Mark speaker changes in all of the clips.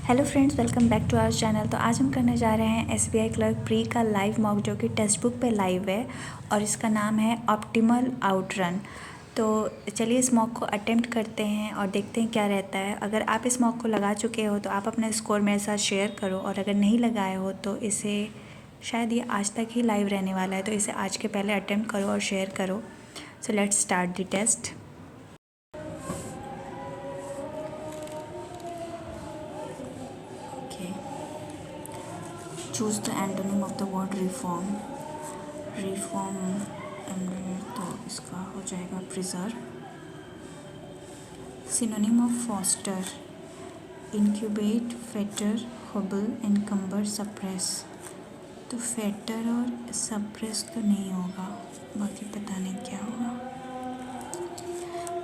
Speaker 1: Hello friends, welcome back to our channel. तो आज हम करने जा रहे हैं एसबीआई क्लर्क प्री का लाइव मॉक, जो कि टेक्स्ट बुक पे लाइव है और इसका नाम है ऑप्टिमल आउटरन। तो चलिए इस मॉक को अटेम्प्ट करते हैं और देखते हैं क्या रहता है। अगर आप इस मॉक को लगा चुके हो तो आप अपना स्कोर मेरे साथ शेयर करो, और अगर नहीं लगाए हो तो इसे शायद ये आज तक ही लाइव रहने वाला है, तो इसे आज के पहले अटेम्प्ट करो और शेयर करो। So let's start the test. Choose the antonym of the word reform. Reform तो इसका हो जाएगा preserve. Synonym of foster, incubate, fetter, hobble, encumber, suppress. तो फेटर और सप्रेस तो नहीं होगा, बाकी पता नहीं क्या होगा।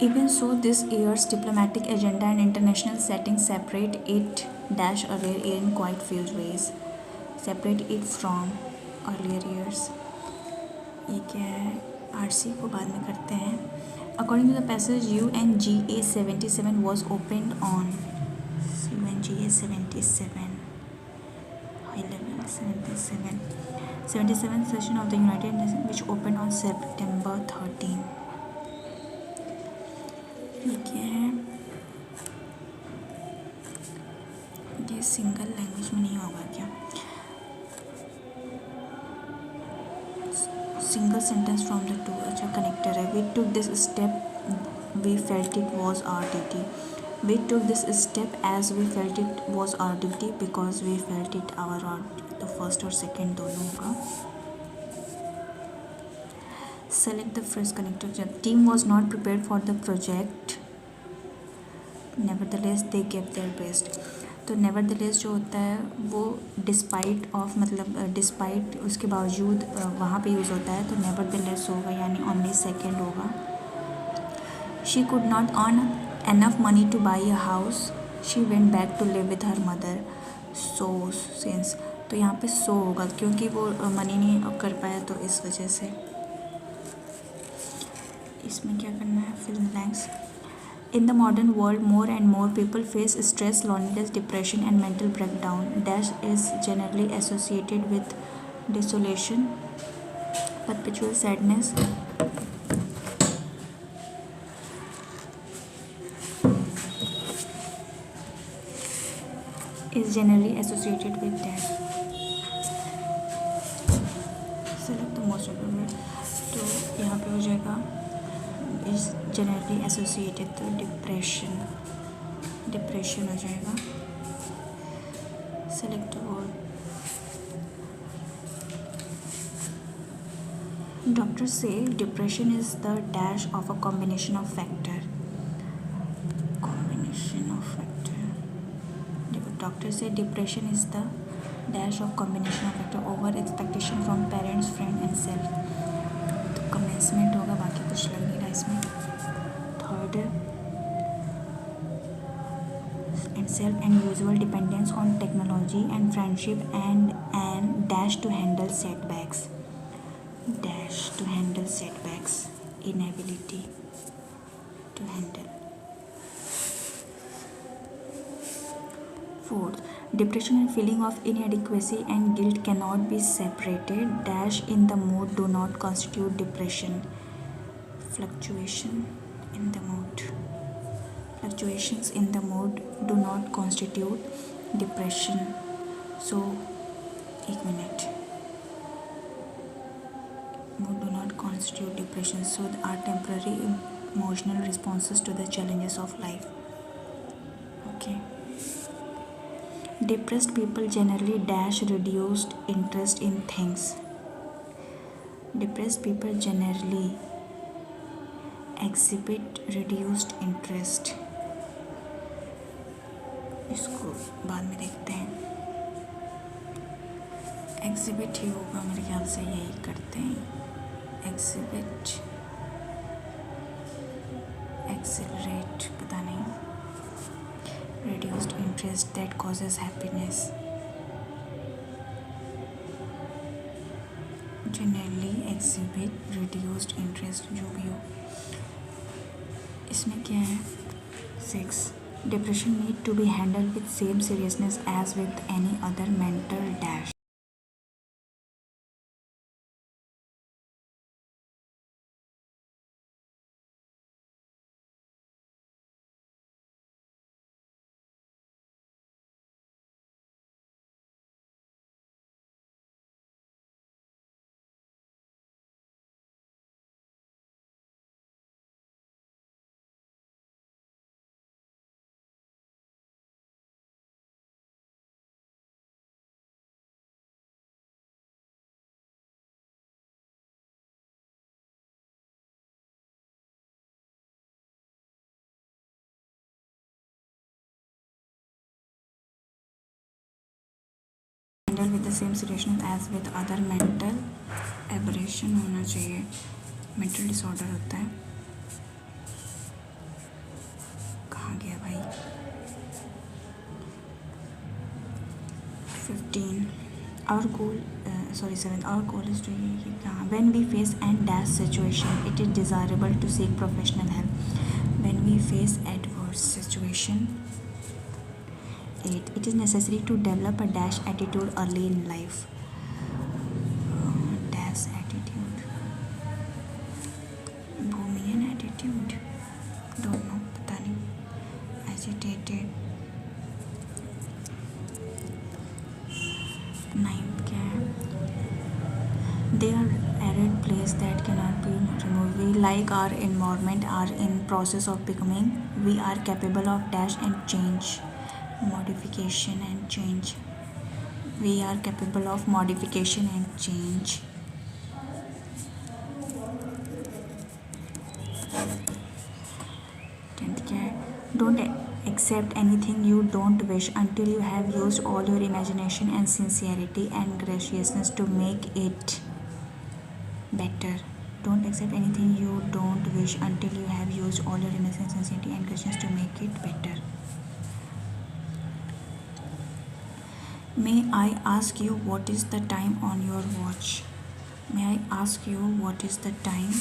Speaker 1: Even so, this year's diplomatic agenda and international setting separate it dash away in quite few ways. Separate it from earlier years. ये क्या है? RC को बाद में करते हैं. According to the passage, UNGA 77 was opened on UNGA 77 high level 77th session of the United Nations, which opened on September 13. ये क्या है? ये सिंगल लैंग्वेज में नहीं होगा क्या? Single sentence from the two, अच्छा कनेक्टर है. We took this step, we felt it was our duty. We took this step as we felt it was our duty because we felt it our duty. तो first और second दोनों होगा. Select the first connector. The team was not prepared for the project. Nevertheless, they gave their best. तो nevertheless जो होता है वो despite of मतलब despite उसके बावजूद वहाँ पे यूज़ होता है, तो nevertheless होगा, यानी only second होगा. She could not earn enough money to buy a house. She went back to live with her mother. So since तो यहाँ पे so होगा क्योंकि वो मनी नहीं कर पाया, तो इस वजह से. इसमें क्या करना है? fill in blanks. In the modern world, more and more people face stress, loneliness, depression, and mental breakdown. Dash is generally associated with desolation, perpetual sadness, is generally associated with that. Select the most appropriate. तो यहाँ पे हो जाएगा is generally associated to depression. Depression हो जाएगा. Select word. Doctor से depression is the dash of a combination of factor. Combination of factor. देखो, doctor से depression is the dash of combination of factor over expectation from parents, friend and self. तो commencement होगा, बाकी कुछ लग नहीं रहा इसमें. Third and self and usual dependence on technology and friendship and dash to handle setbacks. Dash to handle setbacks. Inability to handle. Fourth, depression and feeling of inadequacy and guilt cannot be separated. Dash in the mood do not constitute depression. Fluctuation in the mood. Fluctuations in the mood do not constitute depression. So, एक minute. Mood do not constitute depression. So, are temporary emotional responses to the challenges of life. Okay. Depressed people generally dash reduced interest in things. Depressed people generally exhibit reduced interest. इसको बाद में देखते हैं. Exhibit ही होगा मेरे ख्याल से, यही करते हैं. एग्जिबिट, एक्सेलरेट, पता नहीं. Reduced interest that causes happiness. Generally exhibit reduced interest, जो भी हो. इसमें क्या है? 6 Depression need to be handled with same seriousness as with any other mental dash. Handle with the same seriousness as with other mental aberration होना चाहिए. Mental disorder होता है. कहाँ गया भाई? 15. Our goal, 7. Our goal is to when we face and dash situation, it is desirable to seek professional help. When we face adverse situation, 8. It is necessary to develop a dash attitude early in life. Dash attitude. Bohemian attitude. Don't know. पता नहीं. Agitated. 9 क्या है? They are arid place that cannot be removed. We like our environment are in process of becoming. We are capable of dash and change. Modification and change. We are capable of modification and change. 10th क्या है? Don't accept anything you don't wish until you have used all your imagination and sincerity and graciousness to make it better. Don't accept anything you don't wish until you have used all your imagination, sincerity and graciousness to make it better. May I ask you what is the time on your watch? May I ask you what is the time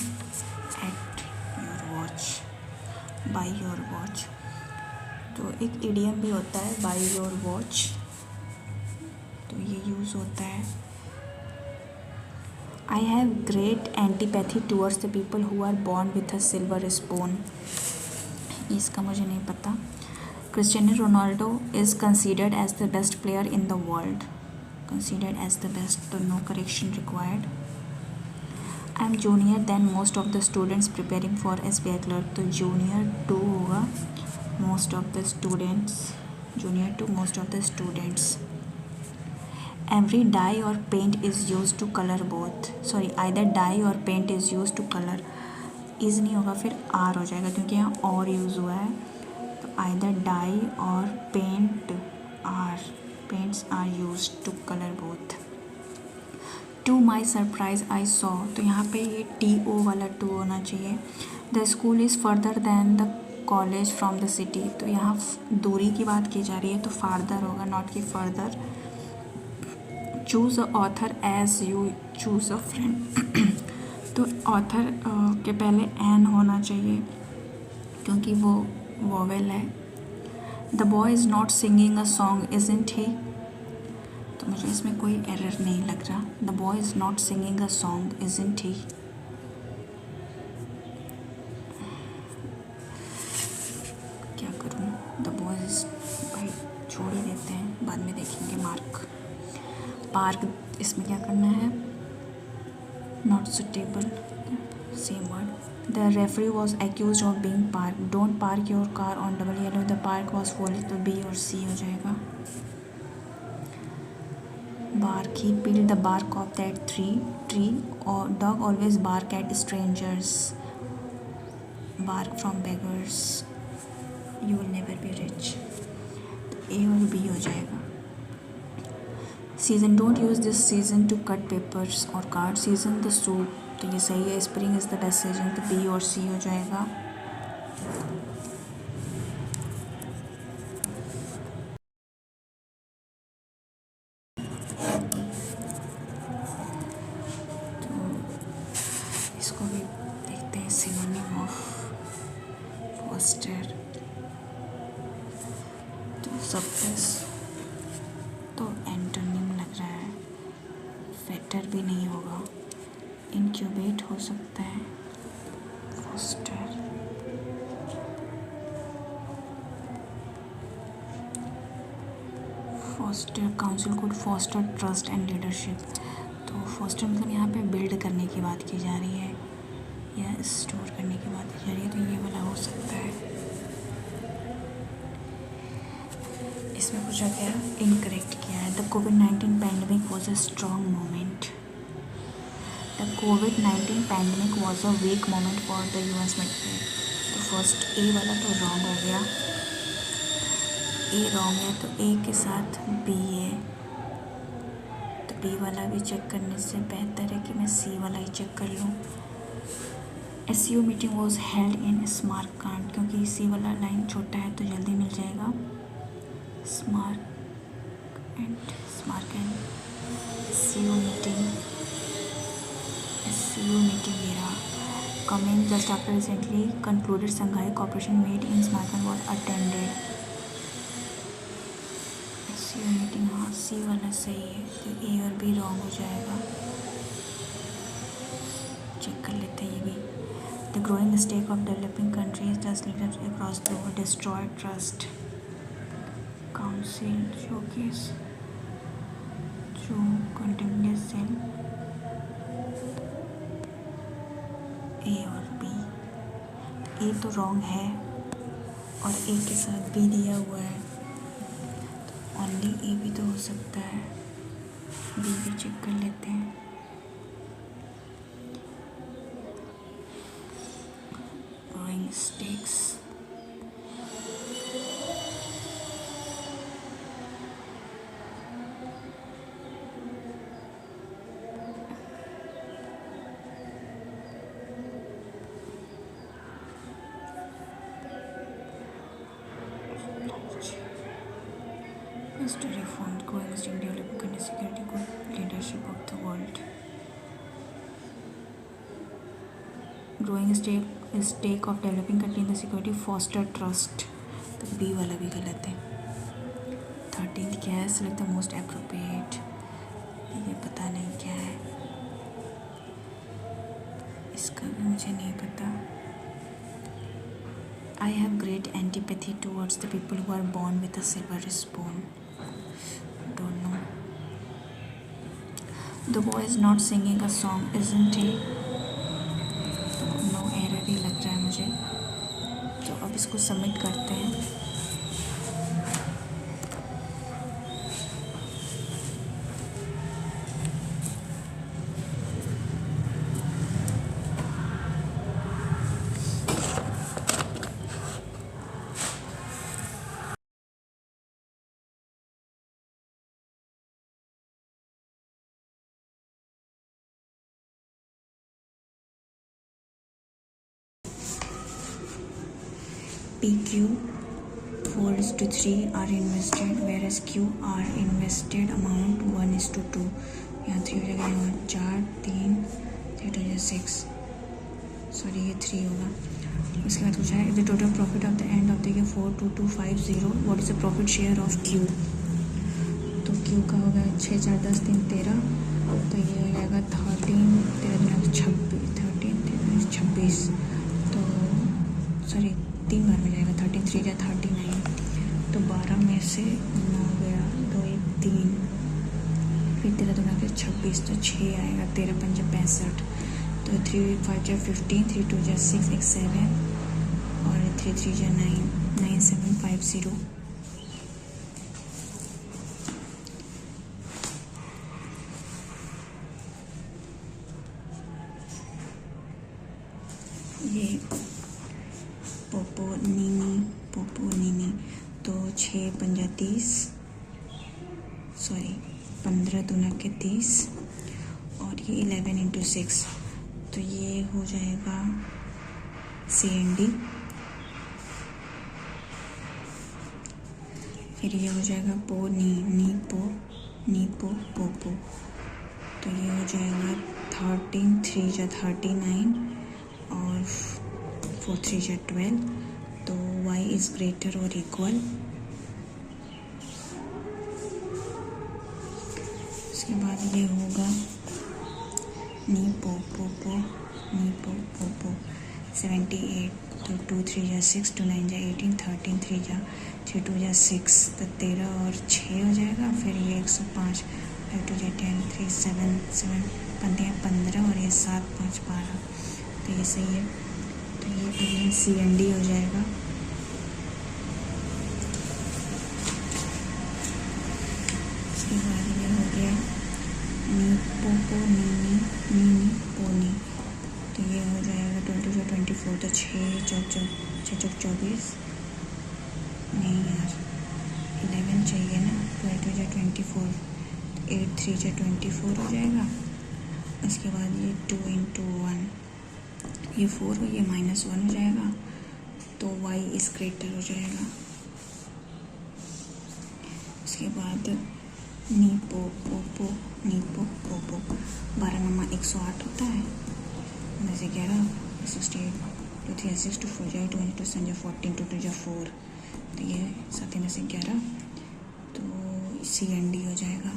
Speaker 1: at your watch? By your watch. तो एक idiom भी होता है by your watch. तो ये use होता है. I have great antipathy towards the people who are born with a silver spoon. इसका मुझे नहीं पता. Cristiano Ronaldo is considered as the best player in the world. Considered as the best, तो no correction required. I am junior than most of the students preparing for SBI clerk. तो junior to होगा most of the students. Junior to most of the students. Every dye or paint is used to color both. Sorry, either dye or paint is used to color. is नहीं होगा फिर R हो जाएगा क्योंकि यहाँ और use हुआ है. तो either dye or paint are paints are used to color both. To my surprise I saw. तो यहाँ पे ये TO वाला to होना चाहिए. The school is further than the college from the city. तो यहाँ दूरी की बात की जा रही है तो farther होगा, not कि further. Choose a author as you choose a friend. तो author के पहले an होना चाहिए क्योंकि वो vowel है. The boy is not singing a song, isn't he? तो मुझे इसमें कोई एरर नहीं लग रहा. The boy is not singing a song, isn't he? क्या करूँ? The boy is भाई छोड़ ही देते हैं, बाद में देखेंगे. मार्क. पार्क इसमें क्या करना है? Not suitable. Same word. The referee was accused of being parked. Don't park your car on double yellow. The park was full. तो B और C हो जाएगा. Bark. He peeled the bark of that tree. Or dog always bark at strangers. Bark from beggars. You will never be rich. तो A और B हो जाएगा. Season. Don't use this season to cut papers or cards. Season the soup. तो ये सही है. Spring is the best season. तो B और C हो जाएगा. तो इसको भी देखते हैं. Synonym of Foster. सब्सिस तो एंटोनिम लग रहा है, फेटर भी नहीं होगा, इंक्यूबेट हो सकता है, foster, foster council code foster trust and leadership. तो फोस्टर मतलब यहाँ पे बिल्ड करने की बात की जा रही है या स्टोर करने की बात की जा रही है, तो ये वाला हो सकता है। इसमें पूछा गया इनकरेक्ट किया है। द कोविड-19 pandemic was a strong moment. The कोविड-19 pandemic was a weak moment for the US military. तो फर्स्ट ए वाला तो रॉन्ग हो गया, ए रॉन्ग है तो ए के साथ बी है, तो बी वाला भी चेक करने से बेहतर है कि मैं सी वाला ही चेक कर लूँ। SCO meeting was held in Samarkand, क्योंकि सी वाला लाइन छोटा है तो जल्दी मिल जाएगा। स्मारक एंड एससीओ मीटिंग ये रहा। Coming just after recently concluded Shanghai cooperation meet in Samarkand was attended. SCO meeting, हाँ सी वाला सही है, तो ए और बी रॉन्ग हो जाएगा। चेक कर लेते हैं ये भी। The growing stake of developing countries does leaders across the world destroy trust. Council showcase through continuous cell A और B। A तो रॉन्ग है और A के साथ B दिया हुआ है, तो ओनली A भी तो हो सकता है। B भी चेक कर लेते हैं। Stakes, study fund growing stake developing country security good leadership of the world। growing stake of developing country in the security foster trust, तो बी वाला भी गलत है। 13 क्या है, select the most appropriate, ये पता नहीं क्या है, इसका भी मुझे नहीं पता। I have great antipathy towards the people who are born with a silver spoon, don't know। The boy is not singing a song, isn't he? No error ही लग रहा है मुझे, तो अब इसको सबमिट करते हैं। PQ 4:3 are invested, whereas Q are invested amount 1:2। यहाँ 3 हो जाएगा, यहाँ 4 3 3 2 6, सॉरी ये 3 होगा। उसके बाद पूछा है the total profit of the end of the year 42250, what is the profit share of Q। तो Q का होगा 6 4 10 3 13, तो ये हो जाएगा 13 13 26, तो सॉरी 3 बार में जाएगा, 13 3 या 39, तो 12 में से 9 गया, 2 1 3, फिर 13 2 के 26, तो 6 आएगा, 13 5 65, तो 3 5 15, 3 2 6 1 7, और 3 3 9 9750। ये पोपोनीनी, तो 6 5 30, सॉरी 15 दूना के 30, और ये 11 × 6, तो ये हो जाएगा CND। फिर ये हो जाएगा पोपो, तो ये हो जाएगा 13 3 या 39, और 4 3 या 12, तो y इज़ ग्रेटर और इक्वल उसके बाद ये होगा नी पो पो पो नी पो पो पो 78, तो 2 3 जा 6, 2 9 जा 18, 13 3 जा 6 2 जा 6, तो 13 और 6 हो जाएगा। फिर ये 105, 5 2 जा 10, 3 7 7 15 और ये 7 5 12, तो ये सही है। तो ये अगेन CND हो जाएगा। उसके बाद ये हो गया नी पो पो नी नी नी नी पो नी, तो ये हो जाएगा 22 से 24, तो 6 चौक 24, नहीं यार 11 चाहिए ना, 22 से 24, 8 3 से 24 हो जाएगा। उसके बाद ये 2 × 1, ये 4 हो, ये -1 हो जाएगा, तो y इस ग्रेटर हो जाएगा। उसके बाद नी पो पो पो नी पो पो पो, 12 नमा 108 होता है, 11 68, 2 3 6 2 4 जा 2 2 7 जा 14, 2 2 जा 4, तो ये 7 11, तो CND हो जाएगा।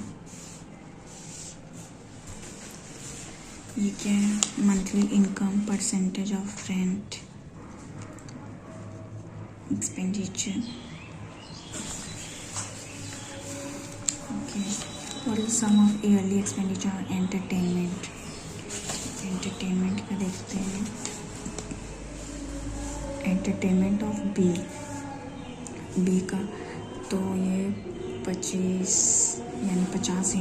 Speaker 1: ये क्या है, monthly income percentage of rent expenditure. Okay, what is sum of yearly expenditure on entertainment. Entertainment का देखते हैं। एंटरटेनमेंट ऑफ बी का, तो ये 25 यानी 50 ×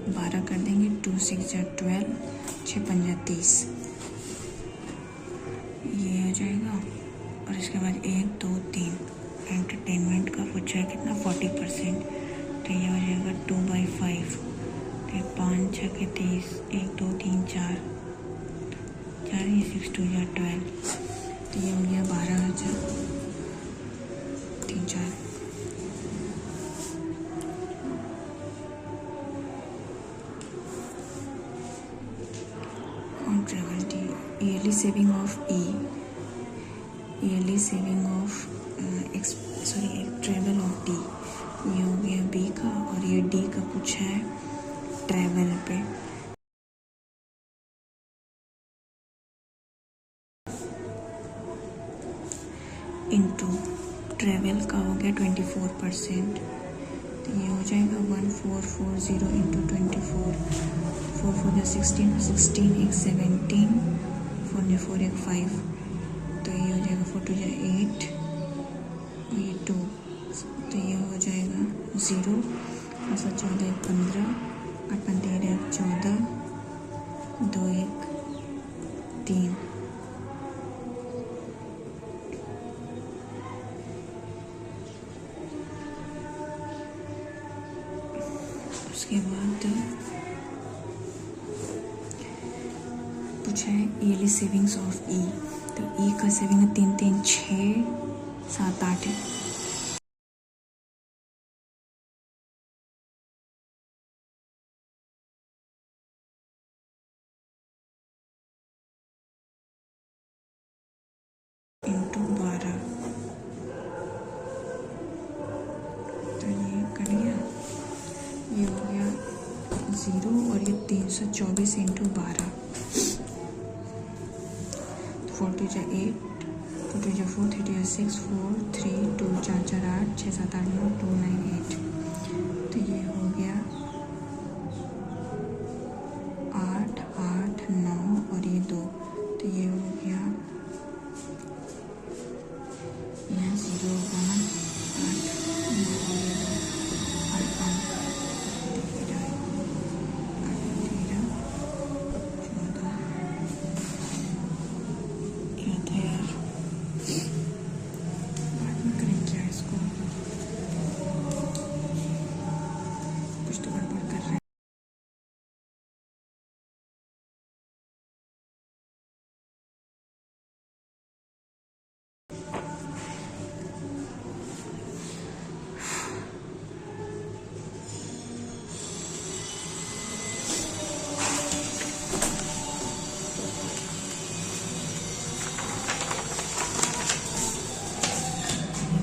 Speaker 1: 12 कर देंगे, 2 6 जा 12, 6 5 जा 30, ये हो जाएगा। और इसके बाद 1 2 3 एंटरटेनमेंट का पूछा है कितना, 40%, तो ये हो जाएगा 2/5, तो 5 6 के 30, 1 2 3 4 4, ये 6 2 जा 12, तो ये हो गया 12,000 3 4। Yearly saving of yearly saving of travel of D, ये हो गया बी का। और ये डी का पूछा है ट्रैवल पे, इनटू ट्रैवल का हो गया 24%, तो ये हो जाएगा 1440 × 24, 4 4 जा 16, 16 1 17, 4 ने 4 1 5, तो ये हो जाएगा 4 2 जा 8, और ये 2, तो ये हो जाएगा 0, 7 14 1 15, 8 5 13 14, 2 1 3, उसके बाद पूछा है ईयरली सेविंग्स ऑफ ई, तो ई का सेविंग 3 3 6 7 8 है, इंटू 12, तो ये कट गया, ये हो गया 0, और ये 324 × 12, 4 2 जा 8, 2 2 जा 4, 3 2 जा 6, 4 3 2 4 4 8, 6 7 8 9, 2 9 8, तो ये हो गया 8 8 9, और ये 2, तो ये हो गया 0 1 8 9, और ये 2 8 5 13 14, क्या था यार, बाद में करें क्या इसको, कुछ तो गड़बड़ कर रहा है।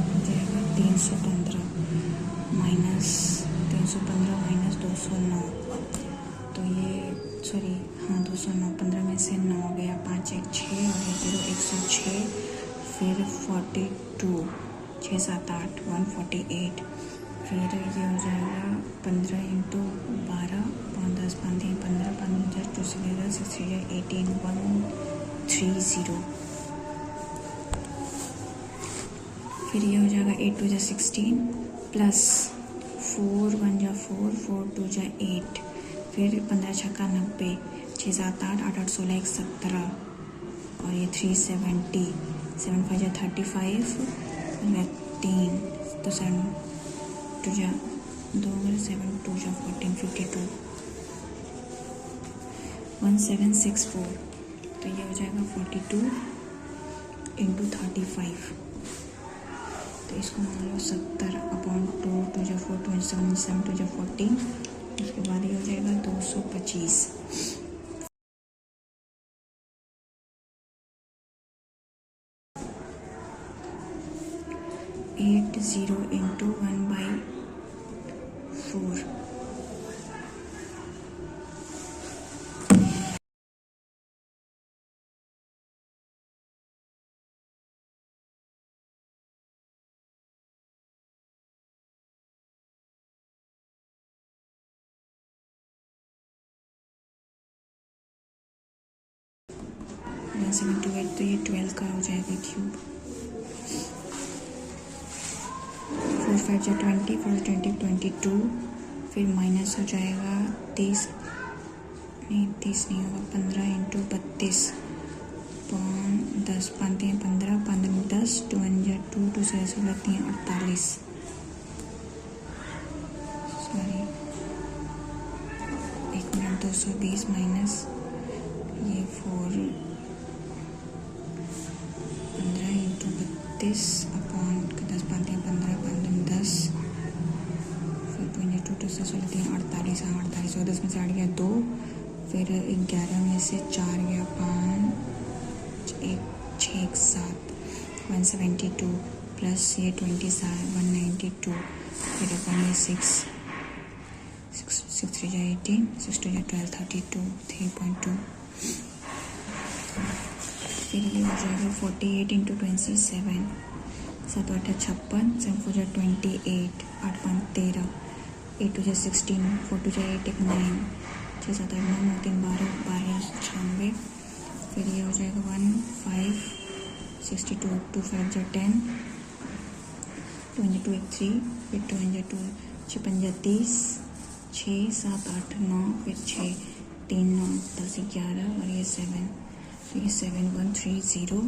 Speaker 1: हो जाएगा 315 माइनस 315 माइनस 209, तो ये सॉरी हाँ 209, 15 में से 9 गया, 5 1 6 और ये 0 106, फिर 42, 6 7 8 148, फिर ये हो जाएगा 15 इंटू 12, 5 10 5 3 15, 5 2 से 6 18 130, फिर ये हो जाएगा 8 2 16 प्लस 4 1 4 4 2 8, फिर 15 छक्का 90, 6 7 8 8 8 16 17 और ये 370, 7 5 35 3 तो 7 2 2 7 2 14 52 1764, तो ये हो जाएगा 42 इंटू 35, तो इसको मान लो 70/2 2 4 27 7 2 14, उसके बाद ये हो जाएगा 225। 80 इंटू 1/4, वन 728, तो ये 12 का हो जाएगा क्यूब, 4 5 20, 4 20 22, फिर माइनस हो जाएगा 30 नहीं होगा, 15 इंटू 32, 10 5 3 15, 5 10, 2 2 2 से 48, सॉरी 1 मिनट, 220 माइनस ये 4 15 इंटू 32 अपॉन 10 5 3 15, 5 10, फिर 22 2 से 48, हाँ 48, और 10 में से 8 गया 2, फिर 11 में से 4 गया 5 1 6 1 7, 172 प्लस ये 27 192, फिर अपन ये 6 3 18, 6 2 12 32 3.2, फिर ये हो जाएगा 48 इंटू 27, 7 8 56, 7 4 28, 8 5 13, 8 2 16, 4 2 8 1 9, 6 7 8 9 9 3 12 12 96, फिर ये हो जाएगा 1 5 62, 2 5 10, 2 2 1 3, फिर 2 2 6 5 30, 6 7 8 9, फिर 6 3 9 10 11 और ये 7, तो ये 7130,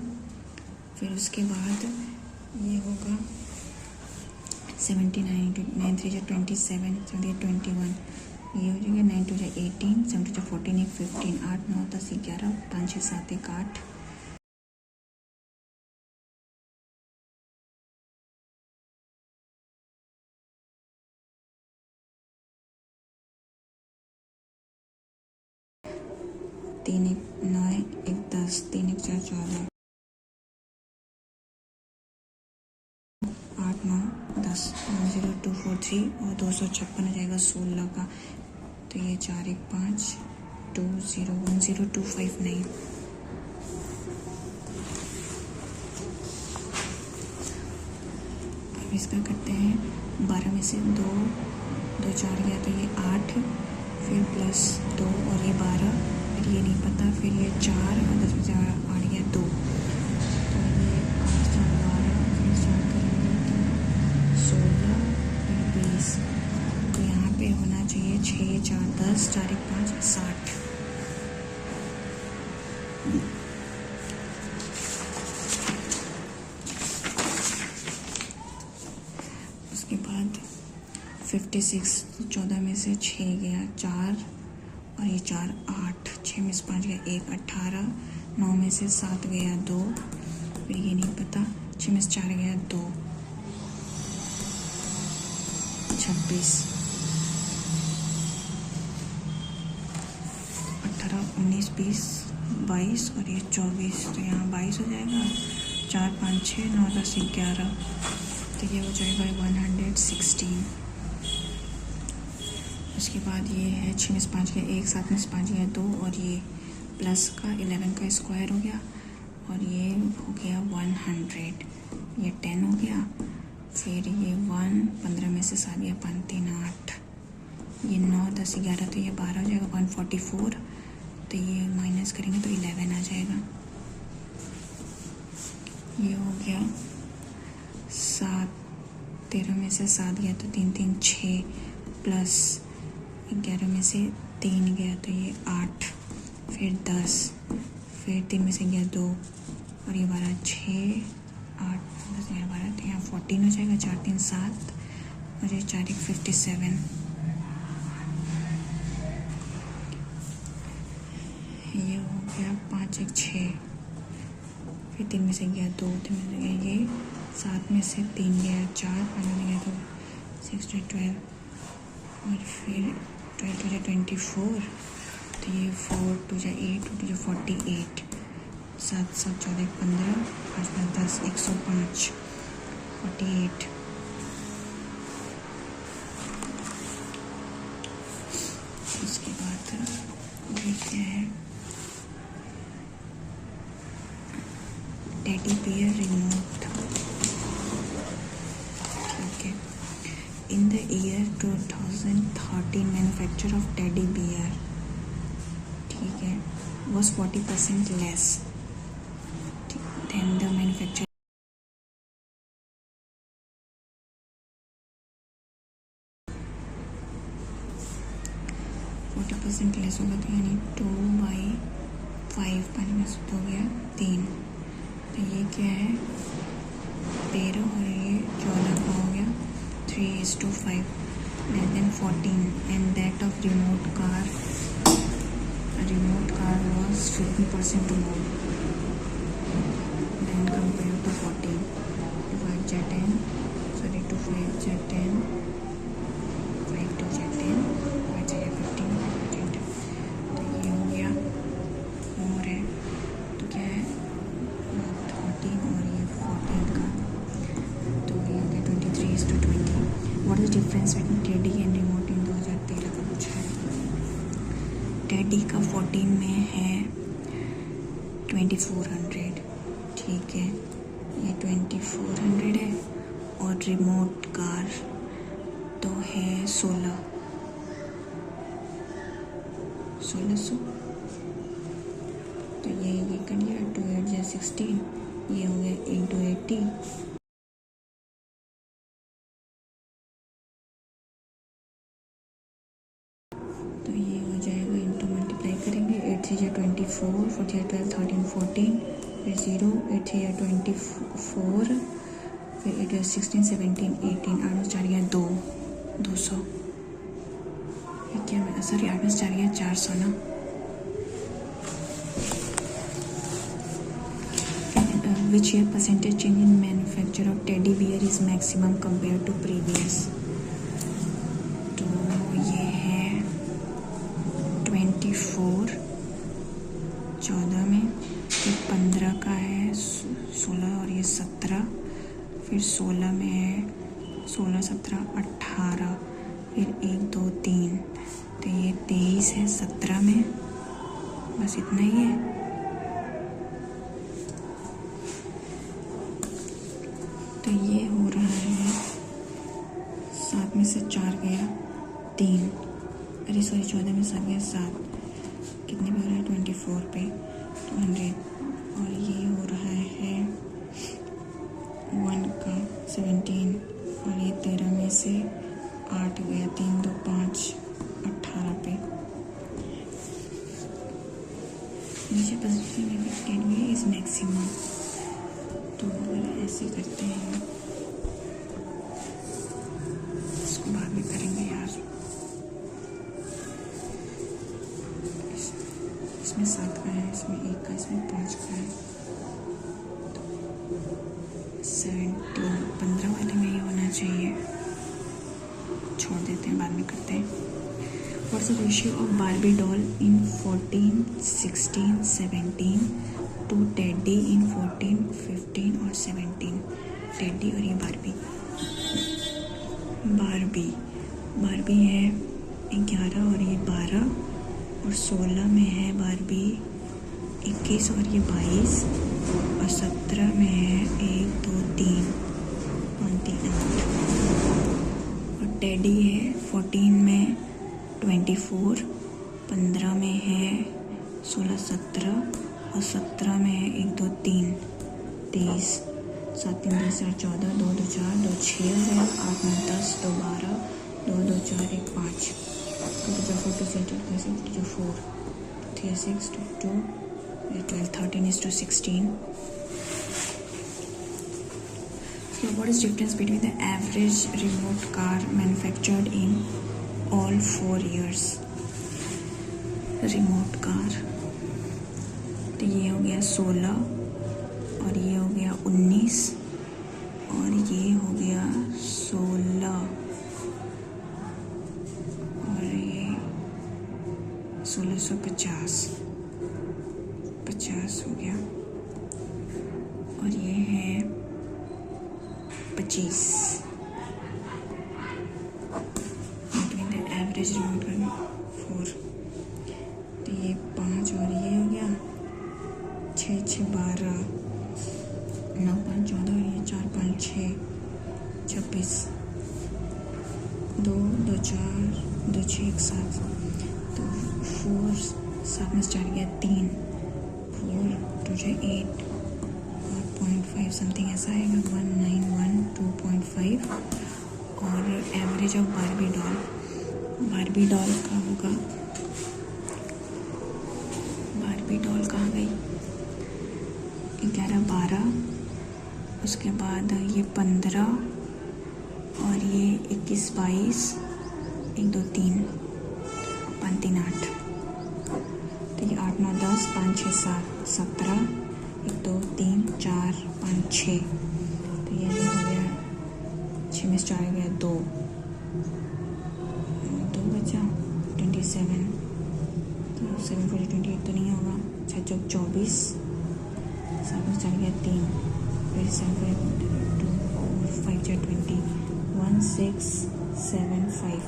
Speaker 1: फिर उसके बाद ये होगा 79 9 3 27, 7 21, ये हो जाएगा 9 2 18, 7 2 14 1 15, 8 9 10 11, 5 6 7 1 8, तीन 1 9 1 10, 3 1 4 14, 8 9 10, 10243 और 256 आ जाएगा 16 का, तो ये 4 1 5 2 0 1 0 2 5 9। अब इसका करते हैं 12 में से 2 4 गया, तो ये 8, फिर प्लस 2 और ये 12, फिर ये नहीं पता, फिर ये 4 और 10 में से 8 गया 2, तो ये 8 7 12, फिर 4 करेंगे तो 16, फिर 20, तो यहाँ पे होना चाहिए 6 4 10, 4 1 5 60। उसके बाद 56, 14 में से 6 गया 4 और ये 4 8, 6 में से 5 गया 1 18, 9 में से 7 गया 2, फिर ये नहीं पता, 6 में से 4 गया 2 26, 18 19 20 22 और ये 24, तो यहाँ 22 हो जाएगा, 4 5 6 9 10 11, तो ये हो जाएगा 116।
Speaker 2: उसके बाद ये है 6 में से 5 गया 1, 7 में से 5 गया 2, और ये प्लस का 11 का स्क्वायर हो गया, और ये हो गया 100, ये 10 हो गया। फिर ये 1, 15 में से 7 गया 5, 3, 8, ये 9, 10, 11, तो ये 12 हो जाएगा, 144, तो ये माइनस करेंगे तो 11 आ जाएगा। ये हो गया 7, 13 में से 7 गया तो 3, 3, 6, प्लस 11 में से 3 गया तो ये 8, फिर 10, फिर 3 में से गया 2, और ये 12, 6, 8, 10, 11, 12, तो यहाँ 14 हो जाएगा, 4, 3, 7, और ये 4, 1, 57। ये हो गया 5, 1, 6, फिर 3 में से गया 2, 3 में से गया ये 7 में से 3 गया 4, 5 में से गया 2, 6, 12, और फिर 12 हो जाए 24, तो ये 4, 2 जाए 8, 2 जाए 48, 7, 7, 14, 15, 5, 5, 10, 105, 48। उसके बाद ये क्या है, टेडी बियर रिमोट। ठीक है, in the year 2013 manufacture of teddy bear, ठीक है, was 40% less than the manufacturer. 40% less होगा तो यानी 2/5 पानी में शुद्ध हो गया 3, तो ये क्या है 13, और ये 14 का हो गया 3:5 less than 14, and that of remote car was 15% more than compared to 14. 5 जा 10, sorry 2 5 जा 10, 5 2 जा 10, 5 जा 15, 5 जा 10, तो ये हो गया और है, तो क्या है 13 और ये 14 का, तो ये हो गया 23:20। What is difference between teddy and remote in 2013 का पूछा है। टेडी का 14 में है 2400, ठीक है, ये 2400 है, और रिमोट कार तो है 1600, तो ये कर लिया 2 8 या 16, ये हो गया 8 80, तो ये हो जाएगा इंटू मल्टीप्लाई करेंगे, 8 से 24, 4 12 13 14, फिर 0, 8 से 24, फिर 8 16 17 18, 8 4 गया 2, 200, ये क्या है, सॉरी 8 4 गया 400 ना। Which year percentage change in manufacture of teddy bear is maximum compared to previous? तो ये है 24 14 में, फिर 15 का है 16 और ये 17, फिर 16 में है 16 17 18, फिर 1 2 3, तो ये 23 है 17 में, बस इतना ही है। तो ये हो रहा है 7 में से 4 गया 3, अरे सॉरी 14 में 7 गया 7, कितने पे हो रहा है 24 पे 200, और ये हो रहा है 1 का 17, और ये 13 में से 8 गया 3 2 5 18 पे। नीचे परसेंटेज इज मैक्सिमम, तो अगर ऐसे करते हैं, इसको बाद में करेंगे यार, इसमें 7 का है, इसमें 1 का, इसमें 5 का है, 17 15 वाले में ही होना चाहिए, छोड़ देते हैं बाद में करते हैं। What's the ratio of Barbie doll in 14 16 17 to teddy in 14 15 और 17, टेडी और ये बार्बी है 11 और ये 12 और 16 में है बारबी 21 और ये 22 और 17 में है 1 2 3 5 3 8 और टेडी है 14 में 24 15 में है 16 17 और 17 में है 1 2 3 23 7 3 10 14 2 2 4 2 6 हो गया 8 9 10 2 12 2 2 4 1 5 2 2 4 2 6 2 6 2 4 3 6 2 2 12 13 is to 16. So what is difference between the average remote car manufactured in all 4 years? Remote car तो ये हो गया 16 और ये हो गया 19 और ये हो गया 16 और ये 1650 हो गया और ये है 25 between the average remote car 4 तो ये 5 और ये हो गया 6 6 12 9 5 14 और ये 4 5 6 26 2 2 4 2 6 1 7 तो 4 7 में स्टार्ट गया 3 4 2 8 और 0.5 समथिंग ऐसा आएगा 1 9 1 2.5 और एवरेज ऑफ बारबी डॉल का होगा बारबी डॉल कहाँ गई 11 12 उसके बाद ये 15 और ये 21 22 1 2 3 5 3 8 तो ये 8 9 10 5 6 7 17 1 2 3 4 5 6 तो ये हो गया 6 में स्टार्ट हो गया 2 बचा 27 तो 7 4 28 तो नहीं होगा 6 चौक 24 7 में स्टार्ट गया 3 फिर 7 2 4 5 4 20 1 6 7 5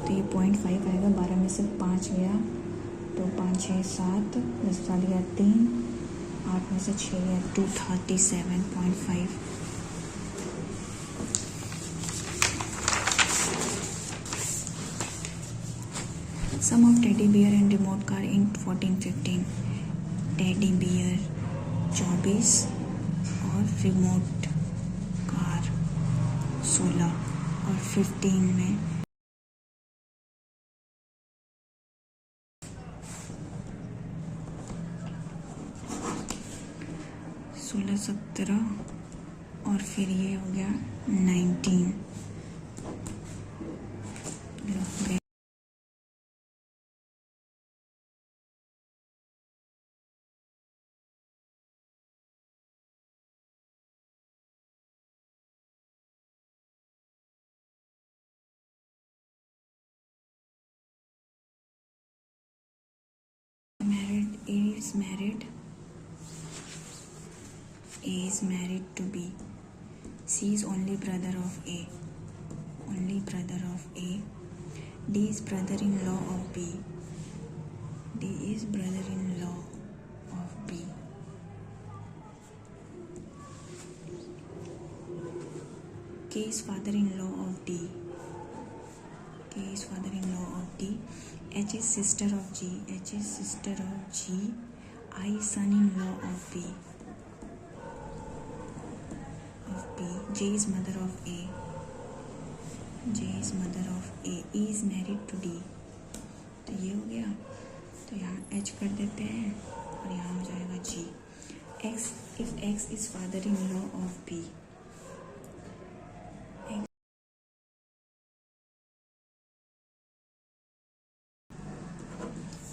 Speaker 2: तो ये 0.5 आएगा 12 में से 5 गया तो 5 6 7 10 स्टार्ट गया 3 8 में से 6 गया 237.5 Sum of teddy bear and remote car in 14-15 teddy bear 24 और रिमोट कार 16 और 15 में 16 17 और फिर ये हो गया 19 A is married to B. C is only brother of A. D is brother-in-law of B. D is brother-in-law of B. K is father-in-law of D. H is sister of G. I is son-in-law of B. J is mother of A. E is married to D. तो ये हो गया तो यहाँ H कर देते हैं और यहाँ हो जाएगा G. If X is father-in-law of B.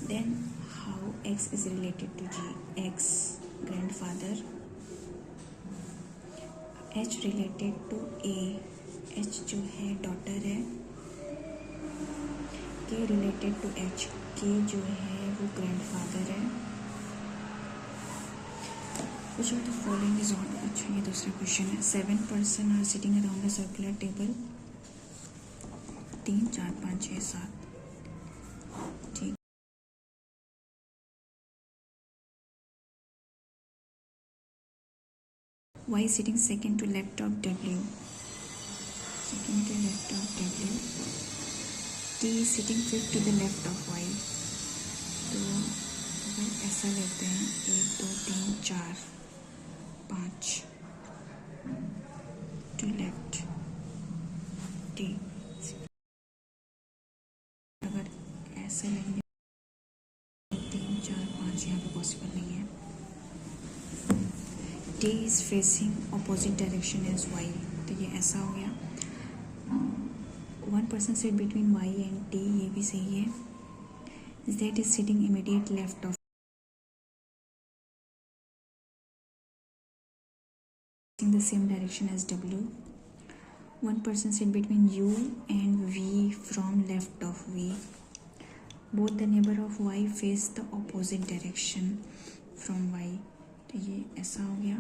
Speaker 2: Then how X is related to G? X grandfather. H related to A. H जो है डॉटर है. K related to H. K जो है वो ग्रैंडफादर है. Which of the following is not? अच्छा ये दूसरा क्वेश्चन है. 7 person are sitting around a circular table. 3 4 5 6 7 Y sitting second to left of W, second to left of W. T sitting fifth to the left of Y. तो अगर ऐसा लेते हैं 1 2 3 4 5 to left T, अगर ऐसे लेंगे 3 4 5 यहाँ पे पॉसिबल नहीं है. T is facing opposite direction as Y, तो ये ऐसा हो गया. One person sit between Y and T, ये भी सही है. Z is sitting immediate left of in the same direction as W. One person sit between U and V from left of V. Both the neighbor of Y face the opposite direction from Y. तो ये ऐसा हो गया.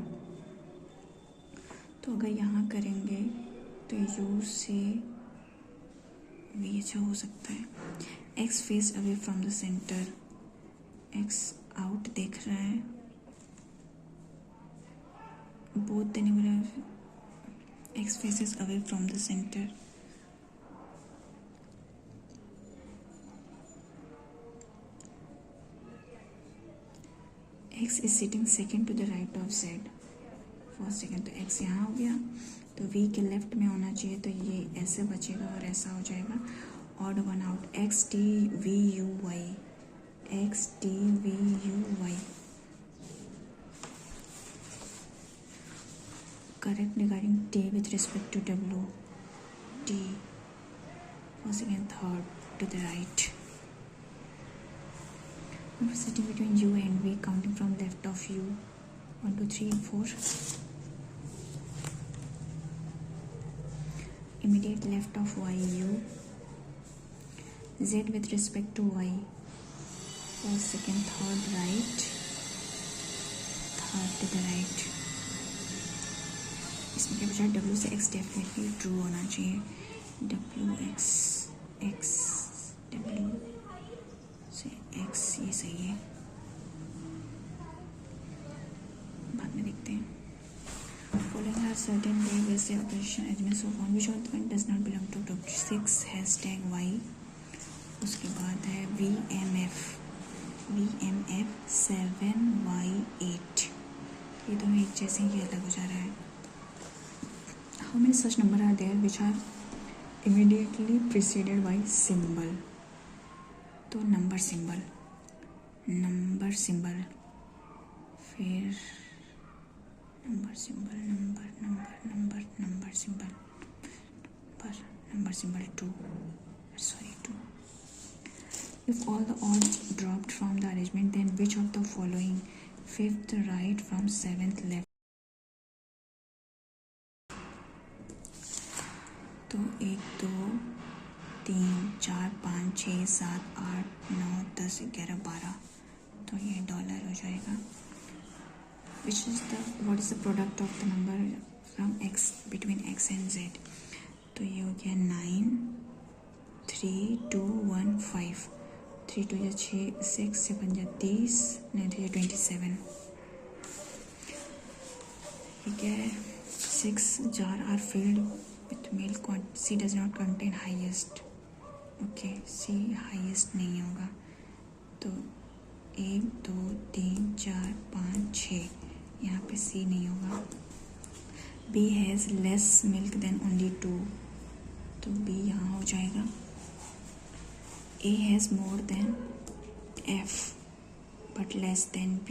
Speaker 2: तो अगर यहाँ करेंगे तो U से V अच्छा हो सकता है. X face away from the center. X out देख रहा है. Both the neighbor of X faces away from the center. X is sitting second to the right of Z. First second, तो X यहाँ हो गया. तो V के left में होना चाहिए, तो ये ऐसे बचेगा और ऐसा हो जाएगा. Odd one out. X T V U Y, X T V U Y. Correct regarding T with respect to W. T first, second, third to the right. Sitting between U and V, counting from left of U. 1 2 3 4. Immediate left of Y, U. Z with respect to Y. First, second, third, right. Third to the right. इसमें क्या बचा? W से X definitely true होना चाहिए. W X X W से X, ये सही है. बाद में देखते हैं. Following are certain day based operation elements of one which one does not belong to group 6 hashtag Y. उसके बाद है VMF 7Y8. ये दोनों एक जैसे ही अलग हो जा रहा है. How many such number are there which are immediately preceded by symbol? तो नंबर सिंबल, फिर number symbol 2. If all the odds dropped from the arrangement, then which of the following? 5th right from 7th left. तो 1 2 3 4 5 6 7 8 9 10 11 12. तो ये dollar हो जाएगा. what is the product of the number from X between X and Z? तो ये हो गया 9 3 2 1 5. 3 2 या 6 6 से 5 या 30 9 3 या 27. ये क्या है? 6 jar are filled with milk. C does not contain highest. Okay, C highest नहीं होगा. तो 1 2 3 4 5 6, यहाँ पे C नहीं होगा. B has less milk than only 2. तो B यहाँ हो जाएगा. A has more than F but less than B.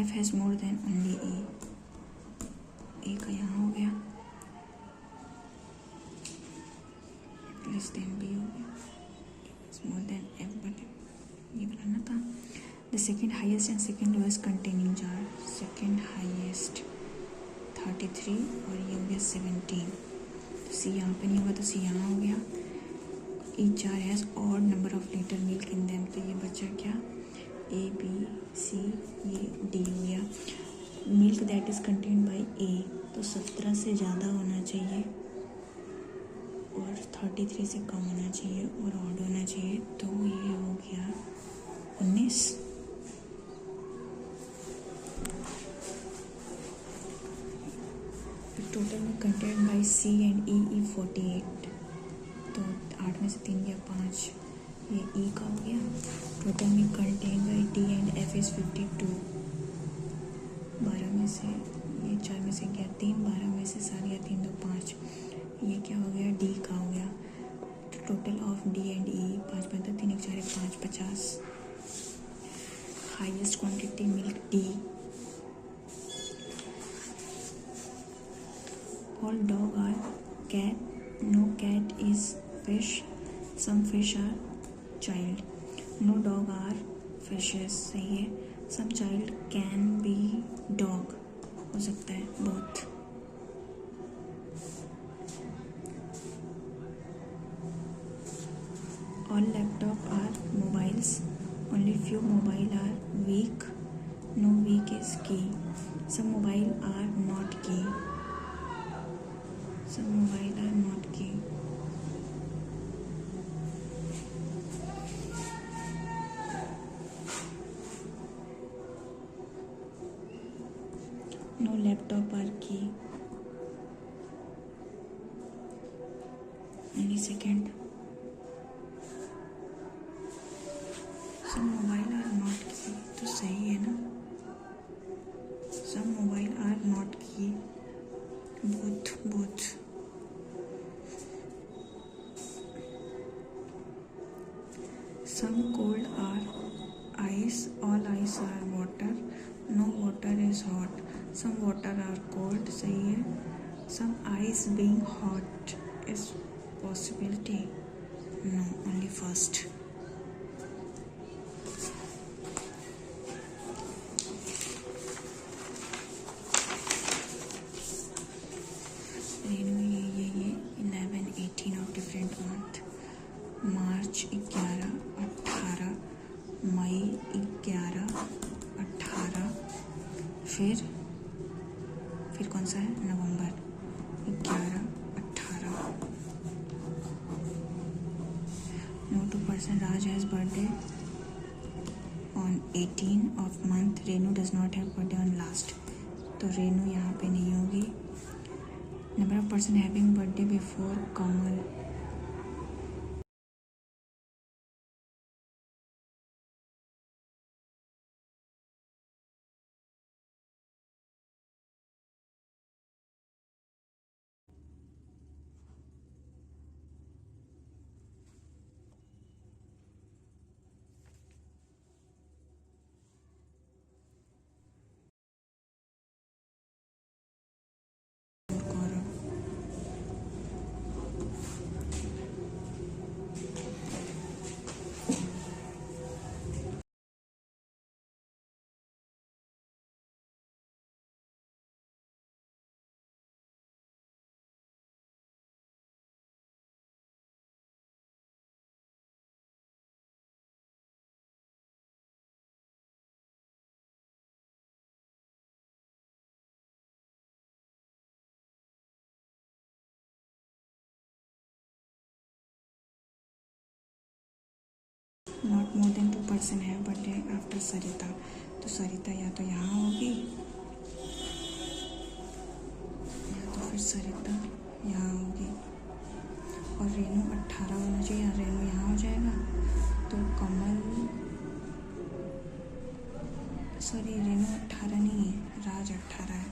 Speaker 2: F has more than only E. A का यहाँ हो गया, लेस देन B हो गया. मोर देन F बट ये बनाना था. The second highest and second lowest containing jar. Second highest 33 और ये हो गया 17. तो C यहाँ पे नहीं होगा, तो C यहाँ हो गया. Each jar has odd number of litre milk in them. तो ये बचा क्या? A B C, ये D हो गया. Milk that is contained by A, तो 17 से ज़्यादा होना चाहिए और 33 से कम होना चाहिए और ऑड होना चाहिए. तो ये हो गया 19. में से 3 गया 5, ये ई का हो गया। टोटल में contain D and F is 52। 12 में से ये 4 में से गया 3, 12 में से 7 गया 3 2 5, ये क्या हो गया डी का हो गया। Total of D and E 5 5 3 1 4 5 50। Highest quantity milk D. All dog are cat, no cat is fish, some fish are child. No dog are fishes, सही है। Some child can be dog, हो सकता है both. All laptop are mobiles, only few mobile are weak, no weak is key. Some mobile are not key. Some mobile are not key. No laptop are key. Any second. Some mobile are not key. तो सही है ना? Some mobile are not key. Both. Some cold are ice, all ice are water, no water is hot. Some water are cold, सही है। Some ice being hot is possibility. No, only first. Renu ये 11 18 of different month. मार्च 11 18, मई 11 18, फिर कौन सा है नवंबर 11 18। No 2% Raj has birthday on 18 of month. Renu does not have birthday on last, तो रेनू यहाँ पे नहीं होगी। Number of person having birthday before Kamal, not more than 2% है बर्थडे आफ्टर सरिता, तो सरिता या तो यहाँ होगी या तो फिर सरिता यहाँ होगी। और रेनू 18 होना चाहिए, रेनू यहाँ हो जाएगा। तो कमल सॉरी रेनू 18 नहीं है, राज 18 है।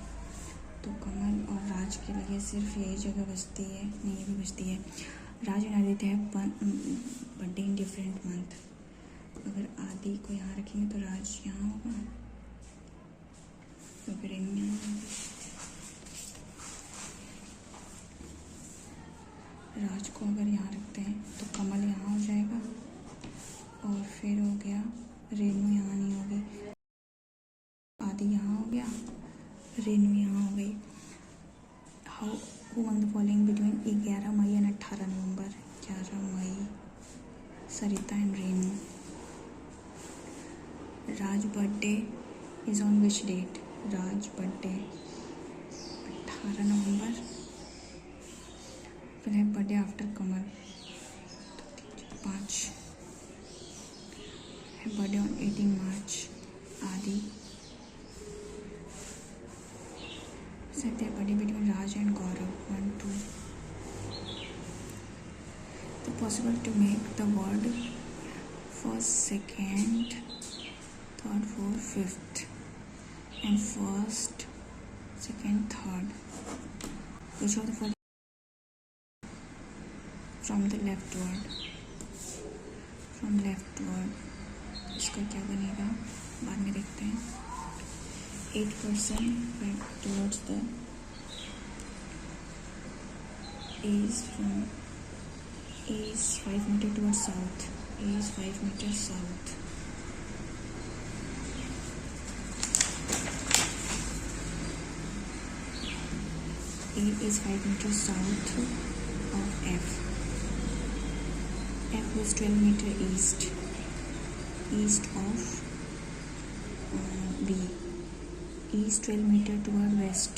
Speaker 2: तो कमल और राज के लिए सिर्फ यही जगह बचती है, नहीं ये भी बचती है। राज एंड आदित्य है बर्थडे इन डिफरेंट मंथ। अगर आदि को यहाँ रखेंगे तो राज यहाँ होगा, तो फिर रेनू यहाँ होगा। राज को अगर यहाँ रखते हैं तो कमल यहाँ हो जाएगा, और फिर हो गया रेनू यहाँ नहीं होगी, आदि यहाँ हो गया, रेनू यहाँ हो गई। How who among the following between 11 May and 18 November? 11 May Sarita and Renu. Raj birthday is on which date? Raj birthday 18 November. फिर है बर्थडे आफ्टर कमल 5 है। बर्थडे ऑन 18 मार्च आदि। सेट है बर्थडे बिटवीन राज एंड गौरव 1 2। तो possible to make the word first, second, third, fourth, fifth, and first, second, third. Which of the following from the left word? From left word इसका क्या बनेगा बाद में देखते हैं. 8% back towards the A is 5 meter towards south. A is 5 meters south. A is 5 meters south of F. F is 12 meter east of B. E is 12 meter toward west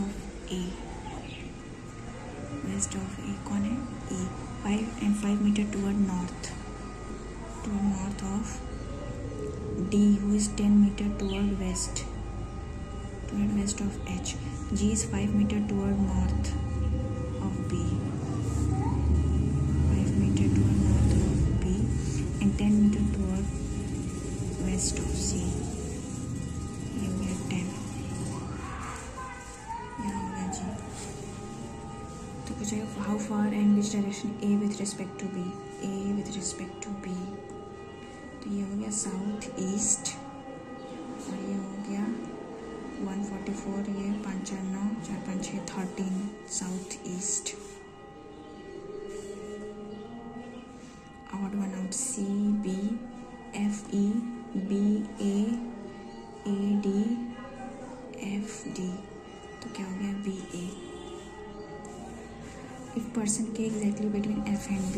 Speaker 2: of A. West of A कौन है? E. 5 meter toward north of D, who is 10 meter toward west of H. G is 5 meter toward north of B. 5 meter toward north of B and 10 meter toward west of C. ये हो गया 10. यहाँ हो गया G. तो पूछेगा how far and which direction A with respect to B. A with respect to B. तो ये हो गया साउथ ईस्ट और ये हो गया 144. ये 5 4 9 4 5 6 13 south east. Odd one out C B F E B A A D F D. तो क्या हो गया B A. If person K exactly between F and B,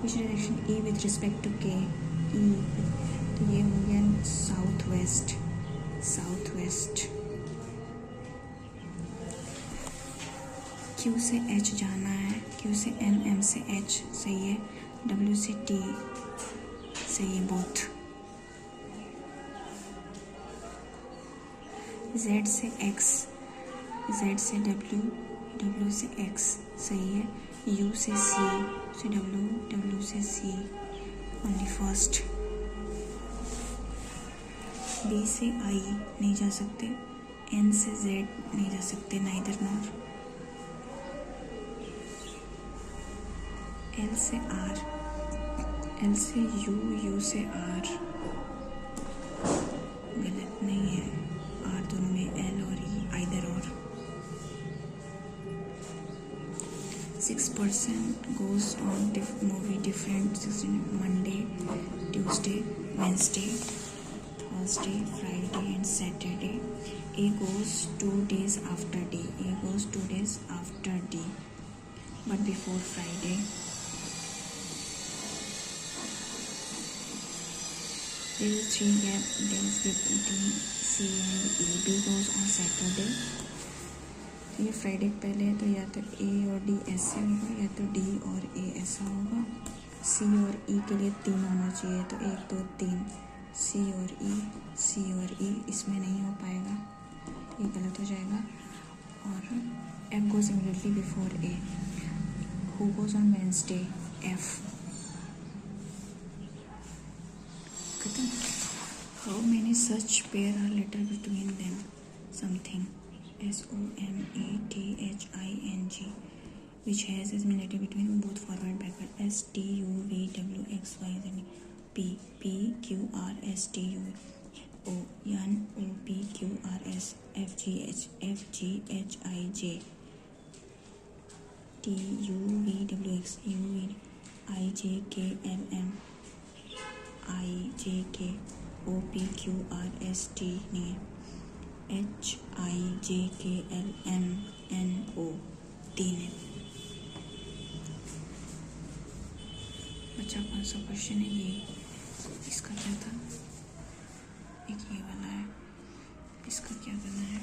Speaker 2: which direction E with respect to K? E. तो ये हो गया south west. Q से H जाना है. Q से M, M से H सही है. W से T सही है बोथ. Z से X, Z से W, W से X सही है. U से C से W, W से C ओनली फर्स्ट. B से I नहीं जा सकते. N से Z नहीं जा सकते. Neither nor. L से R, L से U, U से R गलत नहीं है. R दोनों में L और E आइदर और. 6% goes on movie different Monday, Tuesday, Wednesday, Thursday, Friday and Saturday. A goes 2 days after D. A goes 2 days after D, but before Friday. There is 3 gap days between C and E. B goes on Saturday. तो ये Friday पहले है तो या तो A और D ऐसे होगा या तो D और A ऐसा होगा. C और E के लिए 3 होना चाहिए तो 1 2 3. C और E इसमें नहीं हो पाएगा. ये गलत हो जाएगा. और F goes immediately before A. Who goes on Wednesday? F. खत्म. How many such pair are later between them? Something. SOMATHING, which has as many letter between both forward and backward. S T U V W X Y Z. P P Q R S T U O N O P Q R S F G H I J T U V W X U V I J K L M I J K O P Q R S T नहीं H I J K L M N O 3 है. बच्चा कौन सा question है ये? इसका क्या था? एक ये वाला है. इसका क्या करना है?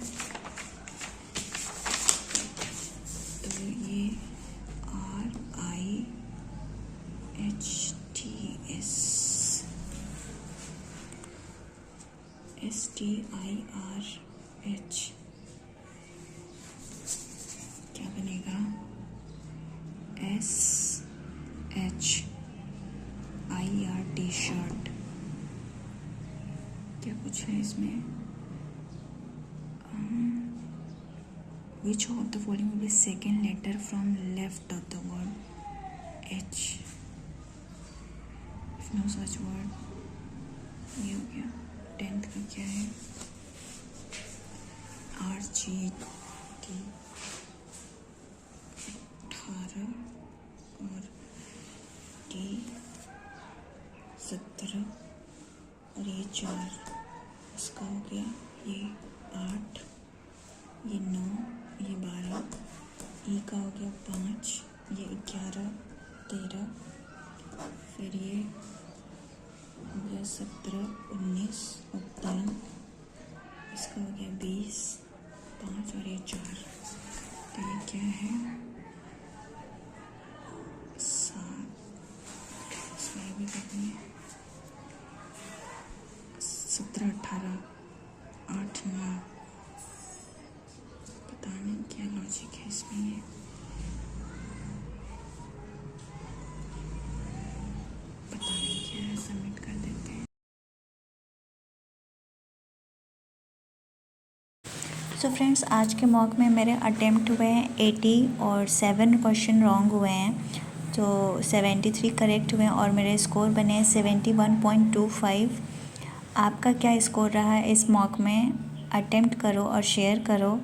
Speaker 2: तो ये RIHTSSTIRH क्या बनेगा? SHIRT shirt. क्या कुछ है इसमें? Which of the following will be second letter from left of the word? H. If no such word, ये हो गया। 10th का क्या है? RGT 18 और T 17 और ये 4, इसका हो गया ये 8, ये 9, ये 12, ई का हो गया 5, ये 11, 13, फिर ये हो गया 17, 19 और 3, इसका हो गया 20, 5 और ये 4। तो ये क्या है? 7, इसमें भी करनी है। 17, 18, 8, 9, पता नहीं क्या लॉजिक है इसमें। ये पता नहीं क्या है, सबमिट कर देते हैं।
Speaker 1: सो फ्रेंड्स, आज के मॉक में मेरे अटेम्प्ट हुए हैं 80 और 7 क्वेश्चन रॉन्ग हुए हैं, तो 73 करेक्ट हुए हैं और मेरे स्कोर बने हैं 71.25। आपका क्या स्कोर रहा है इस मॉक में? अटेम्प्ट करो और शेयर करो।